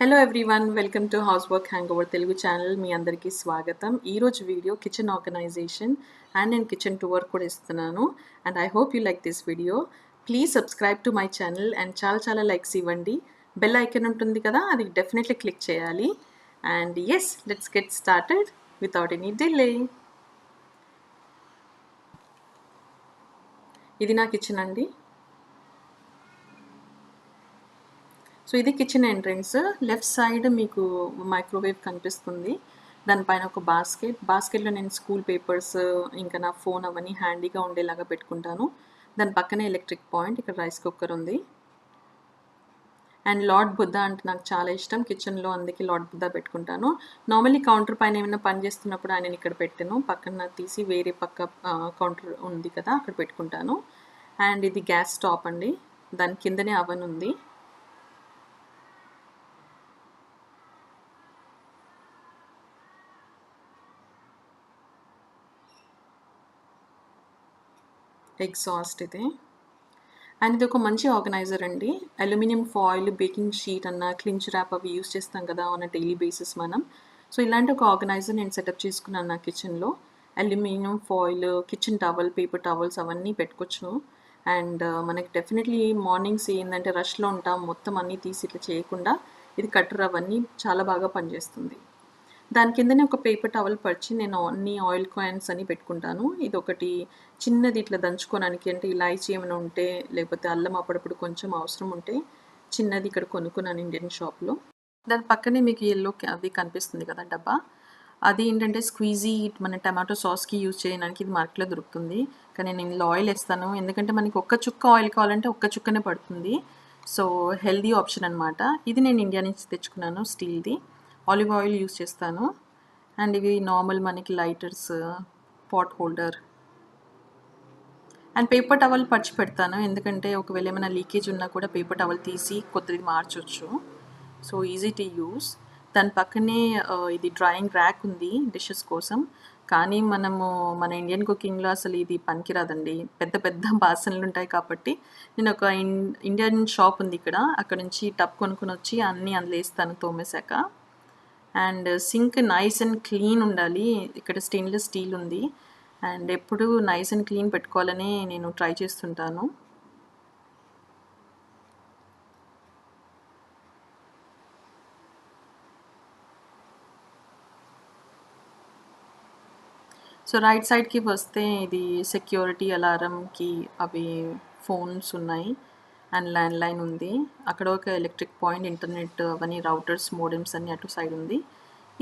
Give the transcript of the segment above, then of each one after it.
Hello everyone, welcome to house work hangover Telugu channel. మీ అందరికీ స్వాగతం. ఈరోజు వీడియో కిచెన్ ఆర్గనైజేషన్ అండ్ నేను కిచెన్ టూర్ కూడా ఇస్తున్నాను. And I hope you like this video. Please subscribe to my channel and చాలా likes ఇవ్వండి. Bell icon ఉంటుంది కదా, అది డెఫినెట్లీ క్లిక్ చేయాలి. And yes, let's get started without any delay. ఇది నా కిచెన్ అండి. సో ఇది కిచెన్ ఎంట్రన్స్. లెఫ్ట్ సైడ్ మీకు మైక్రోవేవ్ కనిపిస్తుంది. దానిపైన ఒక బాస్కెట్లో నేను స్కూల్ పేపర్స్ ఇంకా నా ఫోన్ అవన్నీ హ్యాండీగా ఉండేలాగా పెట్టుకుంటాను. దాని పక్కనే ఎలక్ట్రిక్ పాయింట్, ఇక్కడ రైస్ కుక్కర్ ఉంది. అండ్ లార్డ్ బుద్ధ అంటే నాకు చాలా ఇష్టం కిచెన్లో, అందుకే లార్డ్ బుద్ధ పెట్టుకుంటాను. నార్మల్లీ కౌంటర్ పైన ఏమైనా పని చేస్తున్నప్పుడు ఆయన ఇక్కడ పెట్టాను, పక్కన తీసి వేరే పక్క కౌంటర్ ఉంది కదా అక్కడ పెట్టుకుంటాను. అండ్ ఇది గ్యాస్ స్టాప్ అండి, దాని కిందనే అవన్ ఉంది. ఎగ్జాస్ట్ ఇది. అండ్ ఇది ఒక మంచి ఆర్గనైజర్ అండి. అల్యూమినియం ఫాయిల్, బేకింగ్ షీట్ అన్న, క్లించ్ ర్యాప్ అవి యూస్ చేస్తాం కదా ఆన్ డైలీ బేసిస్ మనం. సో ఇలాంటి ఒక ఆర్గనైజర్ నేను సెటప్ చేసుకున్నాను నా కిచెన్లో. Aluminium foil, kitchen towel, paper towels అవన్నీ పెట్టుకోవచ్చు. అండ్ మనకి డెఫినెట్లీ మార్నింగ్స్ ఏంటంటే రష్లో ఉంటాం, మొత్తం అన్నీ తీసి ఇట్లా చేయకుండా ఇది కట్టర్ అవన్నీ చాలా బాగా పనిచేస్తుంది. దాని కిందనే ఒక పేపర్ టవల్ పరిచి నేను అన్ని ఆయిల్ కాయిన్స్ అని పెట్టుకుంటాను. ఇది ఒకటి చిన్నది ఇట్లా దంచుకోవడానికి, అంటే ఇలాచీ ఏమైనా ఉంటే లేకపోతే అల్లం అప్పుడప్పుడు కొంచెం అవసరం ఉంటే చిన్నది ఇక్కడ కొనుక్కున్నాను ఇండియన్ షాప్లో. దాని పక్కనే మీకు ఎల్లో అది కనిపిస్తుంది కదా డబ్బా, అది ఏంటంటే స్క్వీజీ, మన టమాటో సాస్కి యూజ్ చేయడానికి ఇది మార్కెట్లో దొరుకుతుంది. కానీ నేను ఇందులో ఆయిల్ వేస్తాను, ఎందుకంటే మనకి ఒక్క చుక్క ఆయిల్ కావాలంటే ఒక్క చుక్కనే పడుతుంది. సో హెల్దీ ఆప్షన్ అనమాట. ఇది నేను ఇండియా నుంచి తెచ్చుకున్నాను, స్టీల్ది. ఆలివ్ ఆయిల్ యూస్ చేస్తాను. అండ్ ఇవి నార్మల్ మనకి lighters, pot holder and paper towel పర్చి పెడతాను, ఎందుకంటే ఒకవేళ ఏమైనా లీకేజ్ ఉన్నా కూడా పేపర్ టవల్ తీసి కొత్తది మార్చొచ్చు. So easy to use. దాని పక్కనే ఇది డ్రాయింగ్ ర్యాక్ ఉంది డిషెస్ కోసం. కానీ మన ఇండియన్ కుకింగ్లో అసలు ఇది పనికిరాదండి, పెద్ద పెద్ద బాసనలు ఉంటాయి. కాబట్టి నేను ఒక ఇండియన్ షాప్ ఉంది ఇక్కడ, అక్కడ నుంచి టప్ కొనుక్కొని వచ్చి అన్నీ అందులో వేస్తాను తోమేశాక. And sink nice and clean ఉండాలి. ఇక్కడ స్టెయిన్లెస్ స్టీల్ ఉంది అండ్ ఎప్పుడు నైస్ అండ్ క్లీన్ పెట్టుకోవాలని నేను ట్రై చేస్తుంటాను. సో రైట్ సైడ్కి వస్తే ఇది సెక్యూరిటీ అలారంకి అవి ఫోన్స్ ఉన్నాయి అండ్ ల్యాండ్ లైన్ ఉంది. అక్కడ ఒక ఎలక్ట్రిక్ పాయింట్, ఇంటర్నెట్ అవన్నీ రౌటర్స్, మోడెమ్స్ అన్నీ అటు సైడ్ ఉంది.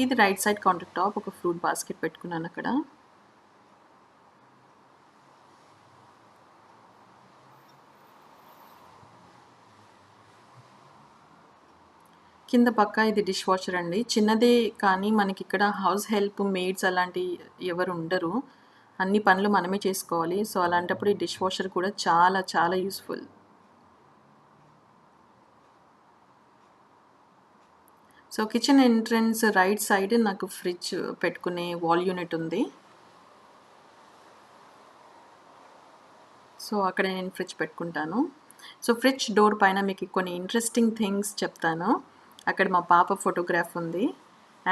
ఇది రైట్ సైడ్ కౌంటర్ టాప్, ఒక ఫ్రూట్ బాస్కెట్ పెట్టుకున్నాను అక్కడ. కింద పక్క ఇది డిష్ వాషర్ అండి, చిన్నదే. కానీ మనకి ఇక్కడ హౌస్ హెల్ప్, మేడ్స్ అలాంటి ఎవరు ఉండరు, అన్ని పనులు మనమే చేసుకోవాలి. సో అలాంటప్పుడు ఈ డిష్ వాషర్ కూడా చాలా useful. So kitchen entrance right side నాకు ఫ్రిడ్జ్ పెట్టుకునే వాల్ యూనిట్ ఉంది. సో అక్కడ నేను ఫ్రిడ్జ్ పెట్టుకుంటాను. సో ఫ్రిడ్జ్ డోర్ పైన మీకు కొన్ని ఇంట్రెస్టింగ్ థింగ్స్ చెప్తాను. అక్కడ మా పాప ఫోటోగ్రాఫ్ ఉంది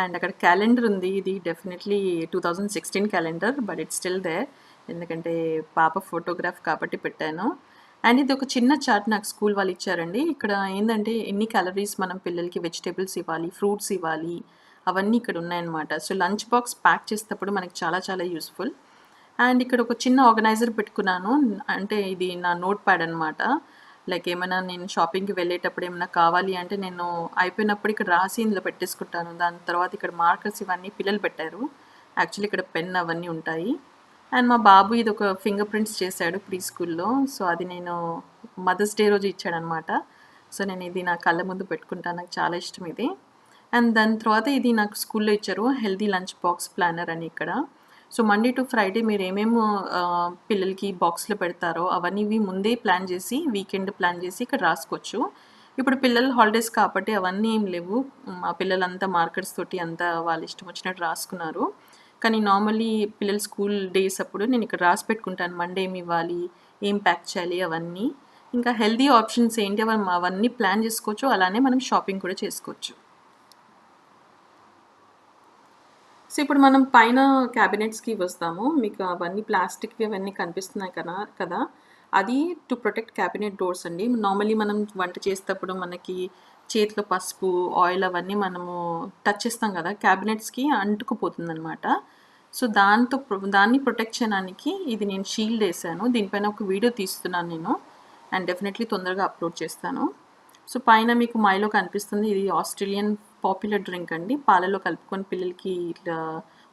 అండ్ అక్కడ క్యాలెండర్ ఉంది. ఇది definitely 2016 calendar, but it's still there, ఎందుకంటే పాప ఫోటోగ్రాఫ్ కాబట్టి పెట్టాను. అండ్ ఇది ఒక చిన్న చార్ట్ నాకు స్కూల్ వాళ్ళు ఇచ్చారండి. ఇక్కడ ఏంటంటే ఎన్ని క్యాలరీస్ మనం పిల్లలకి వెజిటేబుల్స్ ఇవ్వాలి, ఫ్రూట్స్ ఇవ్వాలి, అవన్నీ ఇక్కడ ఉన్నాయన్నమాట. సో లంచ్ బాక్స్ ప్యాక్ చేసేటప్పుడు మనకి చాలా యూస్ఫుల్. అండ్ ఇక్కడ ఒక చిన్న ఆర్గనైజర్ పెట్టుకున్నాను, అంటే ఇది నా నోట్ ప్యాడ్ అనమాట. లైక్ ఏమైనా నేను షాపింగ్కి వెళ్ళేటప్పుడు ఏమైనా కావాలి అంటే నేను అయిపోయినప్పుడు ఇక్కడ రాసి ఇందులో పెట్టేసుకుంటాను. దాని తర్వాత ఇక్కడ మార్కర్స్ ఇవన్నీ పిల్లలు పెట్టారు, యాక్చువల్లీ ఇక్కడ పెన్ అవన్నీ ఉంటాయి. అండ్ మా బాబు ఇది ఒక ఫింగర్ ప్రింట్స్ చేశాడు ప్రీ స్కూల్లో. సో అది నేను మదర్స్ డే రోజు ఇచ్చాడనమాట. సో నేను ఇది నా కళ్ళ ముందు పెట్టుకుంటాను, నాకు చాలా ఇష్టం ఇది. అండ్ దాని తర్వాత ఇది నాకు స్కూల్లో ఇచ్చారు, హెల్దీ లంచ్ బాక్స్ ప్లానర్ అని. ఇక్కడ సో మండే టు ఫ్రైడే మీరు ఏమేమి పిల్లలకి బాక్స్లో పెడతారో అవన్నీ ముందే ప్లాన్ చేసి, వీకెండ్ ప్లాన్ చేసి ఇక్కడ రాసుకోవచ్చు. ఇప్పుడు పిల్లలు హాలిడేస్ కాబట్టి అవన్నీ ఏం లేవు, మా పిల్లలంతా మార్కర్స్ తోటి అంతా వాళ్ళ ఇష్టం వచ్చినట్టు రాసుకున్నారు. కానీ నార్మల్లీ పిల్లలు స్కూల్ డేస్ అప్పుడు నేను ఇక్కడ రాసి పెట్టుకుంటాను, మండే ఏమి ఇవ్వాలి, ఏం ప్యాక్ చేయాలి అవన్నీ. ఇంకా హెల్దీ ఆప్షన్స్ ఏంటి అవన్నీ ప్లాన్ చేసుకోవచ్చు, అలానే మనం షాపింగ్ కూడా చేసుకోవచ్చు. సో ఇప్పుడు మనం పైన క్యాబినెట్స్‌కి వస్తాము. మీకు అవన్నీ ప్లాస్టిక్‌వి అవన్నీ కనిపిస్తున్నాయి కదా! అది టు ప్రొటెక్ట్ క్యాబినెట్ డోర్స్ అండి. నార్మల్లీ మనం వంట చేసేటప్పుడు మనకి చేతిలో పసుపు, ఆయిల్ అవన్నీ మనము టచ్ చేస్తాం కదా! క్యాబినెట్స్‌కి అంటుకుపోతుందనమాట. సో దాన్ని ప్రొటెక్ట్ చేయడానికి ఇది నేను షీల్డ్ ఏసాను. దీనిపైన ఒక వీడియో తీస్తున్నాను నేను. అండ్ డెఫినెట్‌లీ తొందరగా అప్‌లోడ్ చేస్తాను. సో పైన మీకు మైలో కనిపిస్తుంది. ఇది ఆస్ట్రేలియన్ పాపులర్ డ్రింక్ అండి. పాలలో కలుపుకొని పిల్లలకి ఇట్లా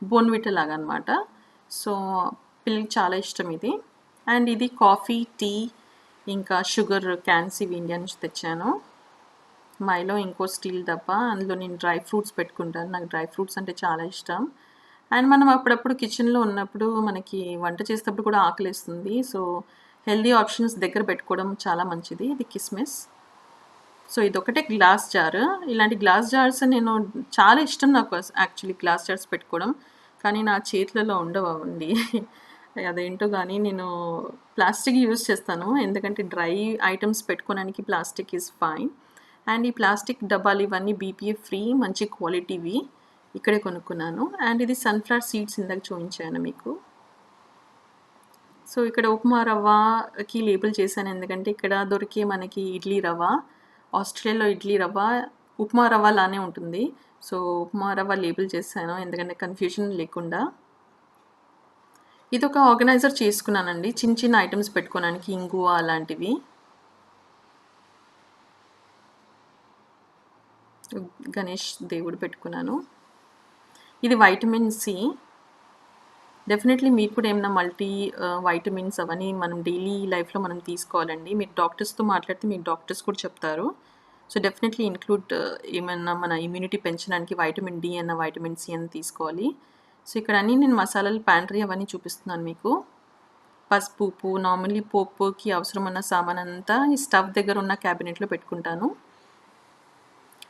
బోర్న్‌విటా లాగా అనమాట. సో పిల్లలకి చాలా ఇష్టం ఇది. అండ్ ఇది కాఫీ, టీ ఇంకా షుగర్ క్యాన్స్ ఇవి ఇండియా నుంచి తెచ్చాను. మైలో ఇంకో స్టీల్ డబ్బా. అందులో నేను డ్రై ఫ్రూట్స్ పెట్టుకుంటాను. నాకు డ్రై ఫ్రూట్స్ అంటే చాలా ఇష్టం. అండ్ మనం అప్పుడప్పుడు కిచెన్‌లో ఉన్నప్పుడు మనకి వంట చేసేటప్పుడు కూడా ఆకలేస్తుంది. సో హెల్తీ ఆప్షన్స్ దగ్గర పెట్టుకోవడం చాలా మంచిది. ఇది కిస్మిస్. సో ఇదొకటే గ్లాస్ జార్. ఇలాంటి గ్లాస్ జార్స్ నేను చాలా ఇష్టం నాకు యాక్చువల్లీ గ్లాస్ జార్స్ పెట్టుకోవడం. కానీ నా చేతులలో ఉండవండి. అదేంటో గానీ నేను ప్లాస్టిక్ యూజ్ చేస్తాను. ఎందుకంటే డ్రై ఐటెమ్స్ పెట్టుకోవడానికి ప్లాస్టిక్ ఈజ్ ఫైన్. అండ్ ఈ ప్లాస్టిక్ డబ్బాలు ఇవన్నీ బీపీఏ ఫ్రీ మంచి క్వాలిటీవి. ఇక్కడే కొనుక్కున్నాను. అండ్ ఇది సన్‌ఫ్లవర్ సీడ్స్ ఇందాక చూయించాను మీకు. సో ఇక్కడ ఉప్మా రవ్వకి లేబుల్ చేశాను. ఎందుకంటే ఇక్కడ దొరికే మనకి ఇడ్లీ రవ్వ, ఆస్ట్రేలియాలో ఇడ్లీ రవ్వ ఉప్మా రవ్వ లానే ఉంటుంది. సో ఉప్మా రవ్వ లేబుల్ చేశాను. ఎందుకంటే కన్‌ఫ్యూజన్ లేకుండా. ఇదొక ఆర్గనైజర్ చేసుకున్నానండి. చిన్న చిన్న ఐటెమ్స్ పెట్టుకోవడానికి ఇంగువ అలాంటివి. గణేష్ దేవుడు పెట్టుకున్నాను. ఇది వైటమిన్ సి. డెఫినెట్‌లీ మీకు కూడా ఏమన్నా వైటమిన్స్ అవన్నీ మనం డైలీ లైఫ్‌లో మనం తీసుకోవాలండి. మీరు డాక్టర్స్‌తో మాట్లాడితే మీకు డాక్టర్స్ కూడా చెప్తారు. సో డెఫినెట్‌లీ ఇంక్లూడ్ ఏమన్నా మన ఇమ్యూనిటీ పెంచడానికి వైటమిన్ డి అన్న, వైటమిన్ సి అన్న తీసుకోవాలి. సో ఇక్కడ అన్నీ నేను మసాలాలు ప్యాంట్రీ అవన్నీ చూపిస్తున్నాను మీకు. పసుపు, ఉప్పు నార్మల్లీ పోపుకి అవసరమున్న సామానంతా ఈ స్టవ్ దగ్గర ఉన్న క్యాబినెట్‌లో పెట్టుకుంటాను.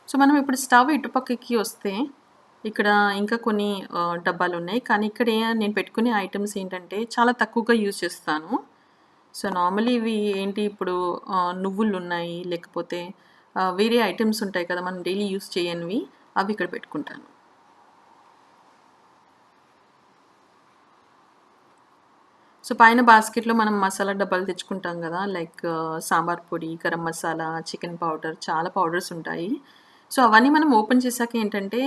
సో మనం ఇప్పుడు స్టవ్ ఇటుపక్కకి వస్తే ఇక్కడ ఇంకా కొన్ని డబ్బాలున్నాయి. కానీ ఇక్కడ నేను పెట్టుకునే ఐటెమ్స్ ఏంటంటే చాలా తక్కువగా యూజ్ చేస్తాను. సో నార్మల్లీ ఇవి ఏంటి ఇప్పుడు నువ్వులున్నాయి, లేకపోతే వేరే ఐటెమ్స్ ఉంటాయి కదా! మనం డైలీ యూజ్ చేయనివి. అవి ఇక్కడ పెట్టుకుంటాను. సో పైన బాస్కెట్‌లో మనం మసాలా డబ్బాలు తెచ్చుకుంటాం గదా! లైక్ సాంబార్ పొడి, గరం మసాలా, చికెన్ పౌడర్ చాలా పౌడర్స్ ఉంటాయి. సో అవన్నీ మనం ఓపెన్ చేశాక ఏంటంటే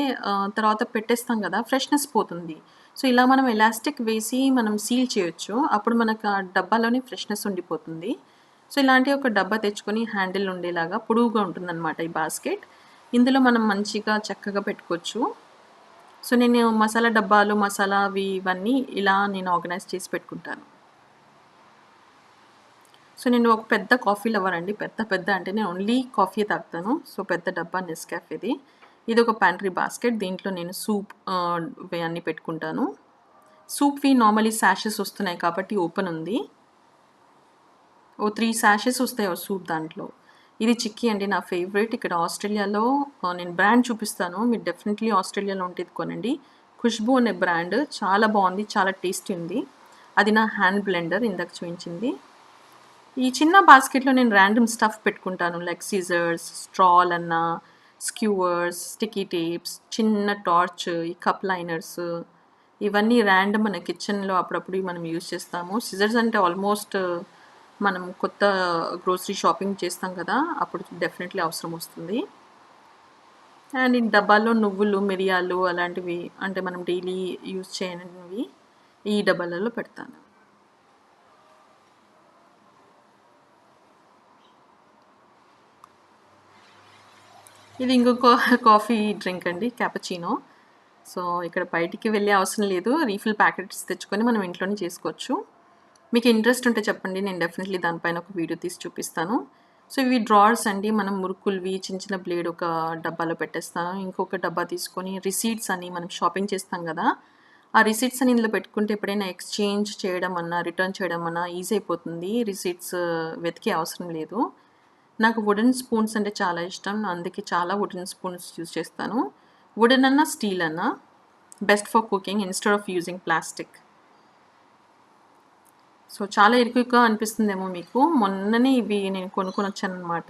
తర్వాత పెట్టేస్తాం గదా! ఫ్రెష్‌నెస్ పోతుంది. సో ఇలా మనం ఎలాస్టిక్ వేసి మనం సీల్ చేయొచ్చు. అప్పుడు మనకు ఆ డబ్బాలోనే ఫ్రెష్‌నెస్ ఉండిపోతుంది. సో ఇలాంటి ఒక డబ్బా తెచ్చుకొని హ్యాండిల్ ఉండేలాగా పొడవుగా ఉంటుందన్నమాట ఈ బాస్కెట్. ఇందులో మనం మంచిగా చక్కగా పెట్టుకోవచ్చు. సో నేను మసాలా డబ్బాలు, మసాలా ఇవన్నీ ఇలా నేను ఆర్గనైజ్ చేసి పెట్టుకుంటాను. సో నేను ఒక పెద్ద కాఫీ లవర్ అండి. పెద్ద అంటే నేను ఓన్లీ కాఫీయే తాగుతాను. సో పెద్ద డబ్బా నెస్కాఫేది. ఇదొక ప్యాంట్రీ బాస్కెట్. దీంట్లో నేను సూప్ ఇవి అన్నీ పెట్టుకుంటాను. సూప్‌వి నార్మల్లీ సాషెస్ వస్తున్నాయి కాబట్టి ఓపెన్ ఉంది. ఓ 3 సాషెస్ వస్తాయి సూప్ దాంట్లో. ఇది చిక్కీ అండి నా ఫేవరెట్. ఇక్కడ ఆస్ట్రేలియాలో నేను బ్రాండ్ చూపిస్తాను. మీరు డెఫినెట్‌లీ ఆస్ట్రేలియాలో ఉంటే ఇది కొనండి. 'ఖుష్బూ' అనే బ్రాండ్ చాలా బావుంది. చాలా టేస్టీ ఉంది. అది నా హ్యాండ్ బ్లెండర్ ఇందాక చూయించింది. ఈ చిన్న బాస్కెట్‌లో నేను ర్యాండమ్ స్టఫ్ పెట్టుకుంటాను. లైక్ సిజర్స్, స్ట్రాలన్నా, స్క్యూవర్స్, స్టిక్కీ టేప్స్, చిన్న టార్చ్, ఈ కప్ లైనర్స్ ఇవన్నీ ర్యాండమ్ మన కిచెన్‌లో అప్పుడప్పుడు మనం యూజ్ చేస్తాము. సిజర్స్ అంటే ఆల్మోస్ట్ మనం కొత్త గ్రోసరీ షాపింగ్ చేస్తాం కదా! అప్పుడు డెఫినెట్‌లీ అవసరం వస్తుంది. అండ్ ఈ డబ్బాలో నువ్వులు, మిరియాలు అలాంటివి అంటే మనం డైలీ యూజ్ చేయనివి ఈ డబ్బాలలో పెడతాను. ఇది ఇంకొక కాఫీ డ్రింక్ అండి క్యాపచినో. సో ఇక్కడ బయటికి వెళ్ళే అవసరం లేదు. రీఫిల్ ప్యాకెట్స్ తెచ్చుకొని మనం ఇంట్లోనే చేసుకోవచ్చు. మీకు ఇంట్రెస్ట్ ఉంటే చెప్పండి. నేను డెఫినెట్‌లీ దానిపైన ఒక వీడియో తీసి చూపిస్తాను. సో ఇవి డ్రావర్స్ అండి. మనం మురుకులువి చిన్న చిన్న బ్లేడ్ ఒక డబ్బాలో పెట్టేస్తాను. ఇంకొక డబ్బా తీసుకొని రిసీట్స్ అని మనం షాపింగ్ చేస్తాం కదా! ఆ రిసీట్స్ అని ఇందులో పెట్టుకుంటే ఎప్పుడైనా ఎక్స్‌చేంజ్ చేయడం అన్నా, రిటర్న్ చేయడం అన్నా ఈజీ అయిపోతుంది. రిసీట్స్ వెతికే అవసరం లేదు. నాకు వుడెన్ స్పూన్స్ అంటే చాలా ఇష్టం. అందుకే చాలా వుడెన్ స్పూన్స్ యూజ్ చేస్తాను. వుడెన్ అన్నా, స్టీల్ అన్నా best for cooking instead of using plastic. So చాలా ఇరుకుగా అనిపిస్తుందేమో మీకు. మొన్ననే ఇవి నేను కొనుక్కొనొచ్చాననమాట.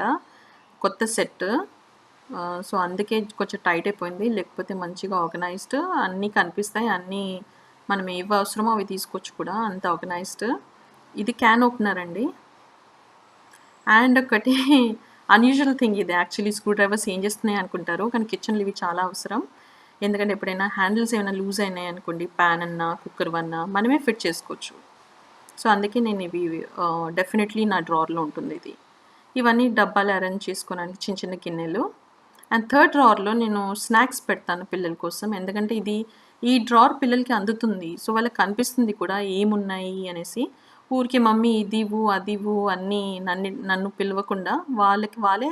కొత్త సెట్. సో, అందుకే కొంచెం టైట్ అయిపోయింది. లేకపోతే మంచిగా ఆర్గనైజ్డ్ అన్నీ కనిపిస్తాయి. అన్నీ మనం ఏవి అవసరమో అవి తీసుకోవచ్చు కూడా. అంత ఆర్గనైజ్డ్. ఇది క్యాన్ ఓపెనర్ అండి. అండ్ ఒకటి అన్‌యూజువల్ థింగ్ ఇది యాక్చువల్లీ స్క్రూ డ్రైవర్స్ ఏం చేస్తున్నాయి అనుకుంటారు. కానీ కిచెన్‌లో ఇవి చాలా అవసరం. ఎందుకంటే ఎప్పుడైనా హ్యాండిల్స్ ఏమైనా లూజ్ అయినాయనుకోండి, పాన్ అన్నా, కుక్కర్ అన్నా మనమే ఫిట్ చేసుకోవచ్చు. సో, అందుకే నేను ఇవి డెఫినెట్‌లీ నా డ్రావర్‌లో ఉంటుంది ఇది. ఇవన్నీ డబ్బాలు అరేంజ్ చేసుకోవడానికి చిన్న చిన్న గిన్నెలు. అండ్ థర్డ్ డ్రావర్‌లో నేను స్నాక్స్ పెడతాను పిల్లల కోసం. ఎందుకంటే ఈ డ్రావర్ పిల్లలకి అందుతుంది. సో, వాళ్ళకి కనిపిస్తుంది కూడా ఏమున్నాయి అనేసి. ఊరికే మమ్మీ ఇదివ్వు, అదివ్వు అన్నీ నన్ను పిలవకుండా వాళ్ళకి వాళ్ళే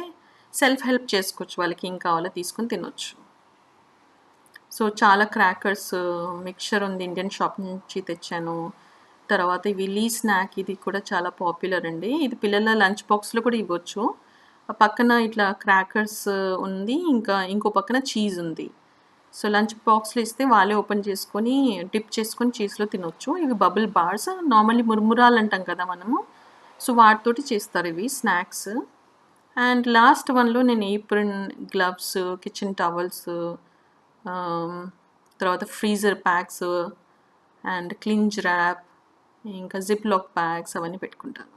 సెల్ఫ్ హెల్ప్ చేసుకోవచ్చు. వాళ్ళకి ఏం కావాలో తీసుకొని తినొచ్చు. సో, చాలా క్రాకర్స్, మిక్చర్ ఉంది ఇండియన్ షాప్ నుంచి తెచ్చాను. తర్వాత ఇవి లీ స్నాక్ ఇది కూడా చాలా పాపులర్ అండి. ఇది పిల్లల లంచ్ బాక్స్‌లో కూడా ఇవ్వచ్చు. పక్కన ఇట్లా క్రాకర్స్ ఉంది. ఇంకా ఇంకో పక్కన చీజ్ ఉంది. సో, లంచ్ బాక్స్‌లో ఇస్తే వాళ్ళే ఓపెన్ చేసుకొని, డిప్ చేసుకొని చీజ్‌లో తినొచ్చు. ఇవి బబుల్ బార్స్ నార్మల్లీ మురుమురాలు అంటాం కదా మనము. సో, వాటితోటి చేస్తారు ఇవి స్నాక్స్. అండ్ లాస్ట్ వన్‌లో నేను ఏప్రిన్, గ్లవ్స్, కిచెన్ టవల్స్, ఆహ్, తర్వాత ఫ్రీజర్ ప్యాక్స్ అండ్ క్లింజ్ ర్యాప్, ఇంకా జిప్ లాక్ బ్యాగ్స్ అవన్నీ పెట్టుకుంటాను.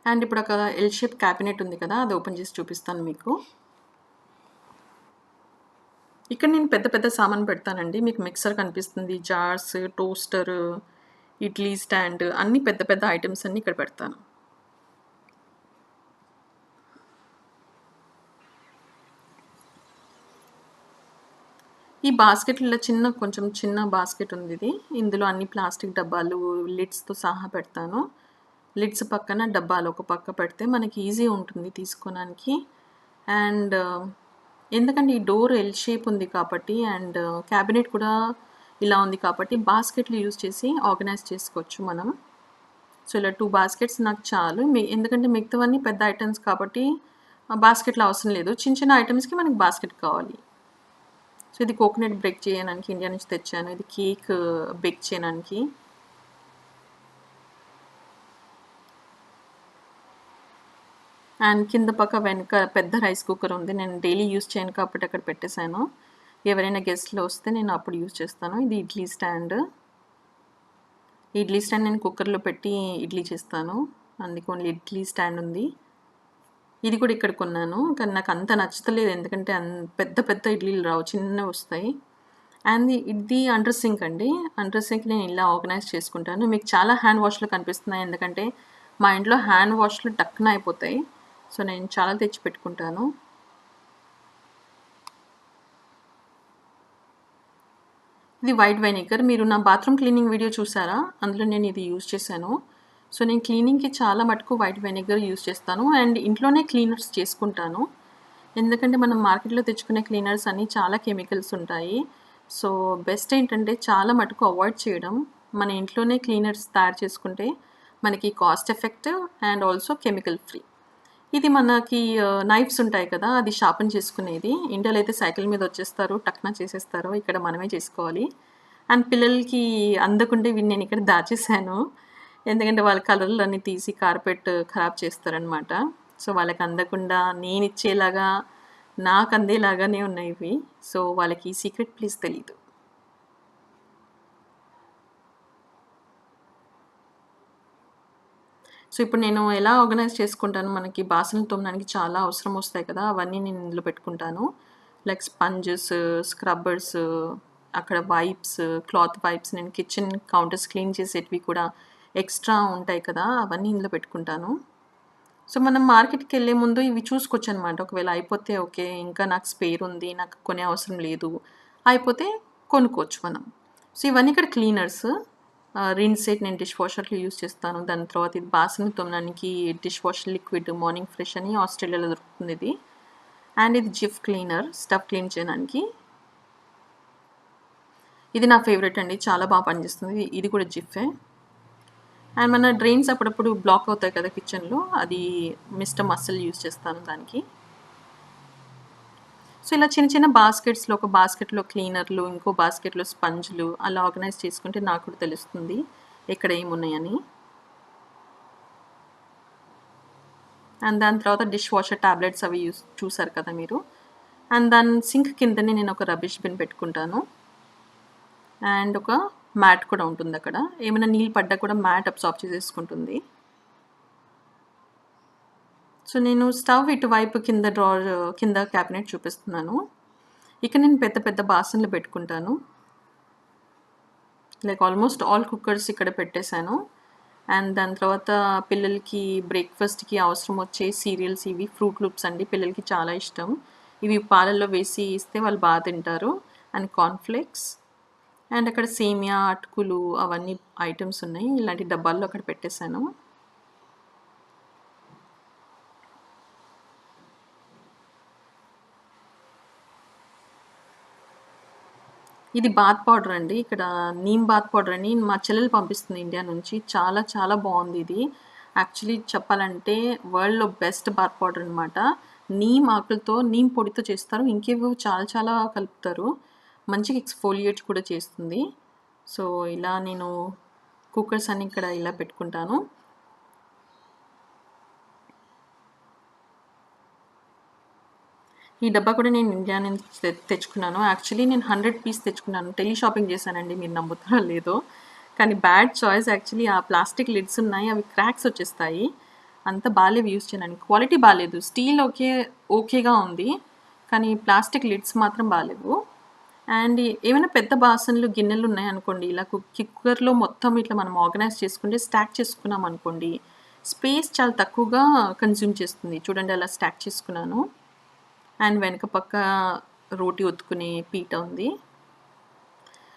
అండ్ ఇప్పుడు ఒక ఎల్ షేప్ క్యాబినెట్ ఉంది కదా! అది ఓపెన్ చేసి చూపిస్తాను మీకు. ఇక్కడ నేను పెద్ద పెద్ద సామాను పెడతానండి. మీకు మిక్సర్ కనిపిస్తుంది, జార్స్, టోస్టర్, ఇడ్లీ స్టాండ్ అన్నీ పెద్ద పెద్ద ఐటెమ్స్ అన్నీ ఇక్కడ పెడతాను. ఈ బాస్కెట్‌లో కొంచెం చిన్న బాస్కెట్ ఉంది ఇది. ఇందులో అన్ని ప్లాస్టిక్ డబ్బాలు లిడ్స్‌తో సహా పెడతాను. లిడ్స్ పక్కన డబ్బాలు ఒక పక్క పెడితే మనకి ఈజీ ఉంటుంది తీసుకోవడానికి. అండ్ ఎందుకంటే ఈ డోర్ ఎల్ షేప్ ఉంది కాబట్టి అండ్ క్యాబినెట్ కూడా ఇలా ఉంది కాబట్టి బాస్కెట్లు యూజ్ చేసి ఆర్గనైజ్ చేసుకోవచ్చు మనం. సో, ఇలా 2 బాస్కెట్స్ నాకు చాలు. ఎందుకంటే మిగతావన్నీ పెద్ద ఐటెమ్స్ కాబట్టి బాస్కెట్‌లు అవసరం లేదు. చిన్న చిన్న ఐటెమ్స్‌కి మనకి బాస్కెట్ కావాలి. సో, ఇది కోకోనట్ బ్రేక్ చేయడానికి ఇండియా నుంచి తెచ్చాను. ఇది కేక్ బేక్ చేయడానికి. అండ్ కింద పక్క వెనక పెద్ద రైస్ కుక్కర్ ఉంది. నేను డైలీ యూజ్ చేయను కాబట్టి అక్కడ పెట్టేసాను. ఎవరైనా గెస్ట్‌లు వస్తే నేను అప్పుడు యూజ్ చేస్తాను. ఇది ఇడ్లీ స్టాండ్. ఇడ్లీ స్టాండ్ నేను కుక్కర్‌లో పెట్టి ఇడ్లీ చేస్తాను. అందుకే ఓన్లీ ఇడ్లీ స్టాండ్ ఉంది. ఇది కూడా ఇక్కడ కొన్నాను. కానీ నాకు అంత నచ్చుతలేదు. ఎందుకంటే పెద్ద పెద్ద ఇడ్లీలు రావు. చిన్నవి వస్తాయి. అండ్ ఇది అండర్ సింక్ అండి. అండర్ సింక్ నేను ఇలా ఆర్గనైజ్ చేసుకుంటాను. మీకు చాలా హ్యాండ్ వాష్‌లు కనిపిస్తున్నాయి. ఎందుకంటే మా ఇంట్లో హ్యాండ్ వాష్‌లు టక్కున అయిపోతాయి. సో, నేను చాలా తెచ్చి పెట్టుకుంటాను. ఇది వైట్ వెనిగర్. మీరు నా బాత్రూమ్ క్లీనింగ్ వీడియో చూసారా? అందులో నేను ఇది యూజ్ చేశాను. సో, నేను క్లీనింగ్‌కి చాలా మటుకు వైట్ వెనిగర్ యూజ్ చేస్తాను. అండ్ ఇంట్లోనే క్లీనర్స్ చేసుకుంటాను. ఎందుకంటే మనం మార్కెట్‌లో తెచ్చుకునే క్లీనర్స్ అన్నీ చాలా కెమికల్స్ ఉంటాయి. సో, బెస్ట్ ఏంటంటే చాలా మటుకు అవాయిడ్ చేయడం. మన ఇంట్లోనే క్లీనర్స్ తయారు చేసుకుంటే మనకి cost effective and also chemical free. ఇది మనకి నైఫ్స్ ఉంటాయి కదా! అది షార్పెన్ చేసుకునేది. ఇండియాలో అయితే సైకిల్ మీద వచ్చేస్తారు. టక్‌న చేసేస్తారు. ఇక్కడ మనమే చేసుకోవాలి. అండ్ పిల్లలకి అందకుండా ఇవి నేను ఇక్కడ దాచేసాను. ఎందుకంటే వాళ్ళ కలర్‌లన్నీ తీసి కార్పెట్ ఖరాబ్ చేస్తారనమాట. సో, వాళ్ళకి అందకుండా నేనిచ్చేలాగా నాకు అందేలాగానే ఉన్నాయి ఇవి. సో, వాళ్ళకి ఈ సీక్రెట్ ప్లేస్ తెలీదు. సో, ఇప్పుడు నేను ఎలా ఆర్గనైజ్ చేసుకుంటాను, మనకి బాసనలు తోమడానికి చాలా అవసరం వస్తాయి కదా! అవన్నీ నేను ఇందులో పెట్టుకుంటాను. లైక్ స్పంజెస్, స్క్రబ్బర్స్, అక్కడ వైప్స్, క్లాత్ వైప్స్, నేను కిచెన్ కౌంటర్స్ క్లీన్ చేసేటివి కూడా ఎక్స్‌ట్రా ఉంటాయి కదా! అవన్నీ ఇందులో పెట్టుకుంటాను. సో, మనం మార్కెట్‌కెళ్ళే ముందు ఇవి చూసుకోవచ్చనమాట. ఒకవేళ అయిపోతే ఓకే. ఇంకా నాకు స్పేర్ ఉంది. నాకు కొనే అవసరం లేదు. అయిపోతే కొనుక్కోవచ్చు మనం. సో, ఇవన్నీ ఇక్కడ క్లీనర్స్. రిన్ సెట్ నేను డిష్ వాషర్‌లో యూజ్ చేస్తాను. దాని తర్వాత ఇది బాసనలు తోమడానికి dish washer liquid morning fresh అని ఆస్ట్రేలియాలో దొరుకుతుంది ఇది. అండ్ ఇది జిఫ్ క్లీనర్ స్టవ్ క్లీన్ చేయడానికి. ఇది నా ఫేవరెట్ అండి. చాలా బాగా పనిచేస్తుంది. ఇది కూడా జిఫే. అండ్ మన డ్రైన్స్ అప్పుడప్పుడు బ్లాక్ అవుతాయి కదా కిచెన్‌లో. అది మిస్టర్ మస్సల్ యూజ్ చేస్తాను దానికి. సో, ఇలా చిన్న చిన్న బాస్కెట్స్‌లో ఒక బాస్కెట్‌లో క్లీనర్లు, ఇంకో బాస్కెట్‌లో స్పంజ్‌లు అలా ఆర్గనైజ్ చేసుకుంటే నాకు కూడా తెలుస్తుంది. ఎక్కడ ఏమున్నాయని. అండ్ దాని తర్వాత డిష్ వాషర్ టాబ్లెట్స్ అవి చూసారు కదా మీరు. అండ్ దాని సింక్ కిందనే నేను ఒక రబిష్ బిన్ పెట్టుకుంటాను. అండ్ ఒక మ్యాట్ కూడా ఉంటుంది అక్కడ. ఏమైనా నీళ్ళు పడ్డా కూడా మ్యాట్ అబ్సార్బ్ చేసేసుకుంటుంది. సో నేను స్టవ్ ఇటువైపు కింద క్యాబినెట్ చూపిస్తున్నాను. ఇక్కడ నేను పెద్ద పెద్ద బాసన్లు పెట్టుకుంటాను. లైక్ ఆల్మోస్ట్ ఆల్ కుక్కర్స్ ఇక్కడ పెట్టేశాను. అండ్ దాని తర్వాత పిల్లలకి బ్రేక్ఫాస్ట్కి అవసరం వచ్చే సీరియల్స్ ఇవి ఫ్రూట్ లూప్స్ అండి, పిల్లలకి చాలా ఇష్టం. ఇవి పాలల్లో వేసి ఇస్తే వాళ్ళు బాగా తింటారు. అండ్ కార్న్ఫ్లేక్స్ అండ్ అక్కడ సేమియా అటుకులు అవన్నీ ఐటమ్స్ ఉన్నాయి. ఇలాంటి డబ్బాల్లో అక్కడ పెట్టేశాను. ఇది బాత్ పౌడర్ అండి. ఇక్కడ నీమ్ బాత్ పౌడర్ అని మా చెల్లెలు పంపిస్తుంది ఇండియా నుంచి. చాలా చాలా బాగుంది ఇది. యాక్చువల్లీ చెప్పాలంటే వరల్డ్‌లో బెస్ట్ బాత్ పౌడర్ అనమాట. నీమ్ ఆకులతో నీమ్ పొడితో చేస్తారు. ఇంకేవో చాలా చాలా కలుపుతారు. మంచిగా ఎక్స్ఫోలియేట్ కూడా చేస్తుంది. సో ఇలా నేను కుక్కర్స్ అన్ని ఇక్కడ ఇలా పెట్టుకుంటాను. ఈ డబ్బా కూడా నేను ఇండియా నుంచి తెచ్చుకున్నాను. యాక్చువల్లీ నేను 100 పీస్ తెచ్చుకున్నాను. టెలి షాపింగ్ చేశానండి, మీరు నమ్ముతారో లేదో. కానీ బ్యాడ్ చాయిస్. యాక్చువల్లీ ఆ ప్లాస్టిక్ లిడ్స్ ఉన్నాయి, అవి క్రాక్స్ వచ్చేస్తాయి. అంత బాగాలేవు యూజ్ చేయడానికి. క్వాలిటీ బాగాలేదు. స్టీల్ ఓకేగా ఉంది, కానీ ప్లాస్టిక్ లిడ్స్ మాత్రం బాగాలేవు. అండ్ ఏమైనా పెద్ద బాసన్లు గిన్నెలు ఉన్నాయనుకోండి, ఇలా కుక్కర్లో మొత్తం ఇట్లా మనం ఆర్గనైజ్ చేసుకుంటే స్టాక్ చేసుకున్నాం అనుకోండి, స్పేస్ చాలా తక్కువగా కన్జ్యూమ్ చేస్తుంది. చూడండి అలా స్టాక్ చేసుకున్నాను. అండ్ వెనక పక్క రోటి ఒత్తుకునే పీట ఉంది.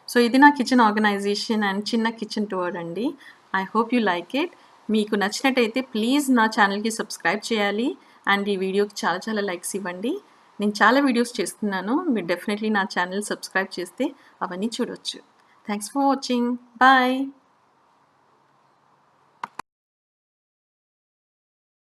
సో ఇది నా కిచెన్ ఆర్గనైజేషన్ అండ్ చిన్న కిచెన్ టూర్ అండి. I hope you like it. మీకు నచ్చినట్టయితే ప్లీజ్ నా ఛానల్కి సబ్స్క్రైబ్ చేయాలి. అండ్ ఈ వీడియోకి చాలా చాలా లైక్స్ ఇవ్వండి. నేను చాలా వీడియోస్ చేస్తున్నాను. మీరు డెఫినెట్లీ నా ఛానల్ సబ్స్క్రైబ్ చేస్తే అవన్నీ చూడొచ్చు. Thanks for watching. బాయ్.